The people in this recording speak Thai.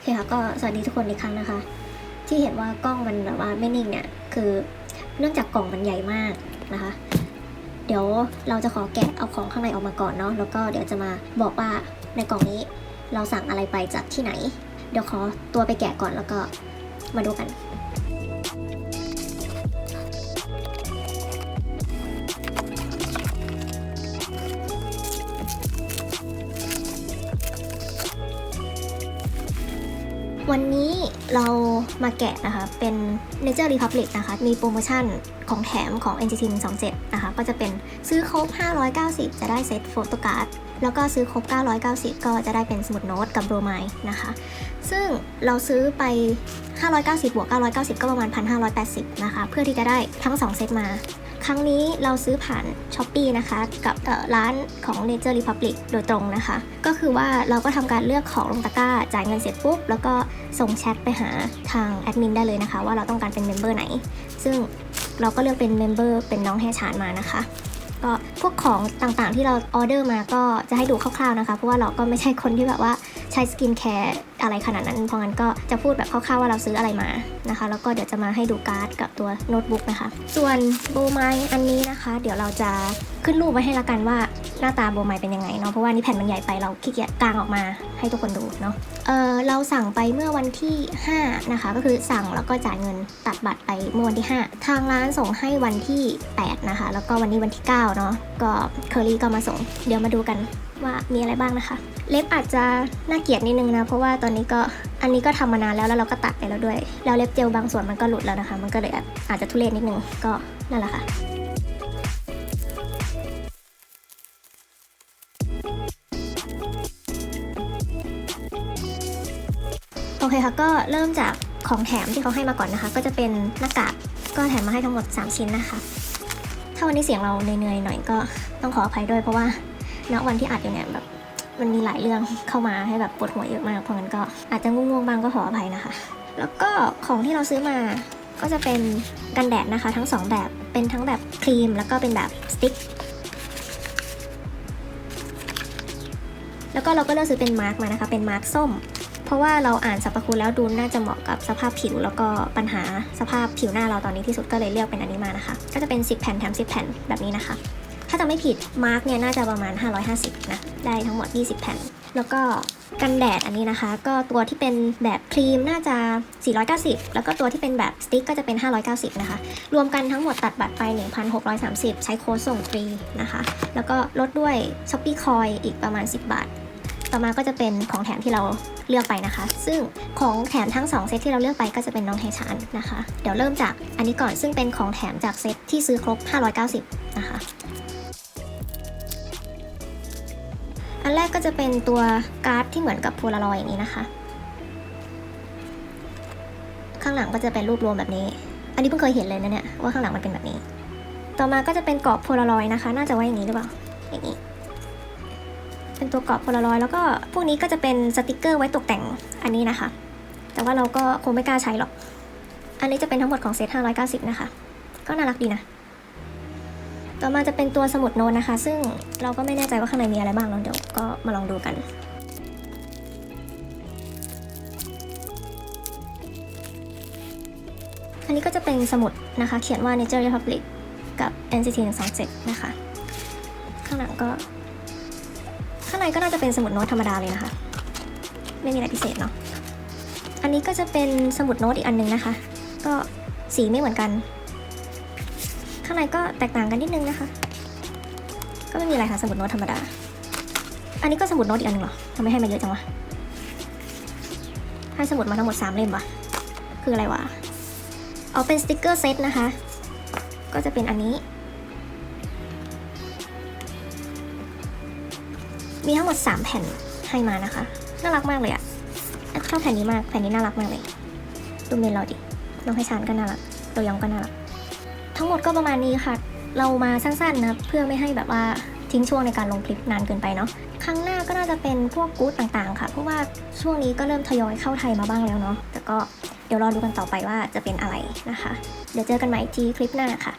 เคค่ะก็สวัสดีทุกคนอีกครั้งนะคะที่เห็นว่ากล้องมันแบบว่าไม่นิ่งเนี่ยคือเนื่องจากกล่องมันใหญ่มากนะคะเดี๋ยวเราจะขอแกะเอาของข้างในออกมาก่อนเนาะแล้วก็เดี๋ยวจะมาบอกว่าในกล่องนี้เราสั่งอะไรไปจากที่ไหนเดี๋ยวขอตัวไปแกะก่อนแล้วก็มาดูกันวันนี้เรามาแกะนะคะเป็น Nature Republic นะคะมีโปรโมชั่นของแถมของ NGT 127นะคะก็จะเป็นซื้อครบ590จะได้เซตโฟโต้การ์ดแล้วก็ซื้อครบ990ก็จะได้เป็นสมุดโน้ตกับโบรไมด์นะคะซึ่งเราซื้อไป590บวก990ก็ประมาณ 1,580 นะคะเพื่อที่จะได้ทั้ง2เซตมาครั้งนี้เราซื้อผ่าน Shopee นะคะกับร้านของ Nature Republic โดยตรงนะคะก็คือว่าเราก็ทำการเลือกของลงตะกร้าจ่ายเงินเสร็จปุ๊บแล้วก็ส่งแชทไปหาทางแอดมินได้เลยนะคะว่าเราต้องการเป็นเมมเบอร์ไหนซึ่งเราก็เลือกเป็นเมมเบอร์เป็นน้องแฮชานมานะคะก็พวกของต่างๆที่เราออเดอร์มาก็จะให้ดูคร่าวๆนะคะเพราะว่าเราก็ไม่ใช่คนที่แบบว่าใช้สกินแคร์อะไรขนาดนั้นเพราะงั้นก็จะพูดแบบคร่าวๆว่าเราซื้ออะไรมานะคะแล้วก็เดี๋ยวจะมาให้ดูการ์ดกับตัวโน้ตบุ๊กนะคะส่วนโบไมด์อันนี้นะคะเดี๋ยวเราจะขึ้นรูปไว้ให้ละกันว่าหน้าตาโบไมด์เป็นยังไงเนาะเพราะว่านี่แผ่นมันใหญ่ไปเราขี้เกียจกางออกมาให้ทุกคนดูเนาะเราสั่งไปเมื่อวันที่5นะคะก็คือสั่งแล้วก็จ่ายเงินตัดบัตรไปเมื่อวันที่5ทางร้านส่งให้วันที่8นะคะแล้วก็วันนี้วันที่9เนาะก็เคอรี่ก็มาส่งเดี๋ยวมาดูกันว่ามีอะไรบ้างนะคะเล็บอาจจะน่าเกลียดนิดนึงนะเพราะว่าตอนนี้ก็อันนี้ก็ทำมานานแล้วเราก็ตัดไปแล้วด้วยแล้วเล็บเจลบางส่วนมันก็หลุดแล้วนะคะมันก็เลยอาจจะทุเรศนิดนึงก็นั่นแหละค่ะโอเคค่ะก็เริ่มจากของแถมที่เขาให้มาก่อนนะคะก็จะเป็นหน้ากากก็แถมมาให้ทั้งหมด3ชิ้นนะคะถ้าวันนี้เสียงเราเหนื่อยๆหน่อยก็ต้องขออภัยด้วยเพราะว่าณวันที่อัดอยู่เนี่ยแบบมันมีหลายเรื่องเข้ามาให้แบบปวดหัวเยอะมากเพราะงั้นก็อาจจะง่วงๆบ้างก็ขออภัยนะคะแล้วก็ของที่เราซื้อมาก็จะเป็นกันแดดนะคะทั้ง2แบบเป็นทั้งแบบครีมแล้วก็เป็นแบบสติ๊กแล้วก็เราก็เลือกซื้อเป็นมาร์กมานะคะเป็นมาร์กส้มเพราะว่าเราอ่านสรรพคุณแล้วดูน่าจะเหมาะกับสภาพผิวแล้วก็ปัญหาสภาพผิวหน้าเราตอนนี้ที่สุดก็เลยเลือกเป็นอันนี้มานะคะก็จะเป็น10แผ่นแถม10แผ่นแบบนี้นะคะถ้าจำไม่ผิดมาร์กเนี่ยน่าจะประมาณ550นะได้ทั้งหมด20แผ่นแล้วก็กันแดดอันนี้นะคะก็ตัวที่เป็นแบบครีมน่าจะ490แล้วก็ตัวที่เป็นแบบสติ๊กก็จะเป็น590นะคะรวมกันทั้งหมดตัดบัตรไป1,630ใช้โค้ดส่งฟรีนะคะแล้วก็ลดด้วย Shopee Coin อีกประมาณ10 บาทต่อมาก็จะเป็นของแถมที่เราเลือกไปนะคะซึ่งของแถมทั้ง2เซตที่เราเลือกไปก็จะเป็นน้องเฮชานนะคะเดี๋ยวเริ่มจากอันนี้ก่อนซึ่งเป็นของแถมจากเซตที่ซื้อครบ590นะคะอันแรกก็จะเป็นตัวการ์ดที่เหมือนกับโพลารอยด์อย่างนี้นะคะข้างหลังก็จะเป็นรูปรวมแบบนี้อันนี้เพิ่งเคยเห็นเลยนะเนี่ยว่าข้างหลังมันเป็นแบบนี้ต่อมาก็จะเป็นกรอบโพลารอยด์นะคะน่าจะไว้อย่างนี้หรือเปล่าอย่างนี้เป็นตัวกรอบโพลารอยด์แล้วก็พวกนี้ก็จะเป็นสติกเกอร์ไว้ตกแต่งอันนี้นะคะแต่ว่าเราก็คงไม่กล้าใช้หรอกอันนี้จะเป็นทั้งหมดของเซต590นะคะก็น่ารักดีนะต่อมาจะเป็นตัวสมุดโน้ตนะคะซึ่งเราก็ไม่แน่ใจว่าข้างในมีอะไรบ้างเดี๋ยวก็มาลองดูกันอันนี้ก็จะเป็นสมุดนะคะเขียนว่า Nature Republic กับ NCT 127นะคะข้างหลังก็ข้างในก็น่าจะเป็นสมุดโน้ตธรรมดาเลยนะคะไม่มีอะไรพิเศษเนาะอันนี้ก็จะเป็นสมุดโน้ตอีกอันนึงนะคะก็สีไม่เหมือนกันข้างในก็แตกต่างกันนิดนึงนะคะก็ไม่มีอะไรค่ะสมุดโน้ตธรรมดาอันนี้ก็สมุดโน้ตอีกอันนึงเหรอทำไมให้มาเยอะจังวะให้สมุดมาทั้งหมด3 เล่มวะคืออะไรวะเอาเป็นสติกเกอร์เซตนะคะก็จะเป็นอันนี้มีทั้งหมด3แผ่นให้มานะคะน่ารักมากเลยอะชอบแผ่นนี้มากแผ่นนี้น่ารักมากเลยดูเมนเราดิน้องไฮชานก็น่ารักตัวยองก็น่ารักทั้งหมดก็ประมาณนี้ค่ะเรามาสั้นๆนะเพื่อไม่ให้แบบว่าทิ้งช่วงในการลงคลิปนานเกินไปเนาะครั้งหน้าก็น่าจะเป็นพวกกู๊ดต่างๆค่ะเพราะว่าช่วงนี้ก็เริ่มทยอยเข้าไทยมาบ้างแล้วเนาะแต่ก็เดี๋ยวรอดูกันต่อไปว่าจะเป็นอะไรนะคะเดี๋ยวเจอกันใหม่ที่คลิปหน้าค่ะ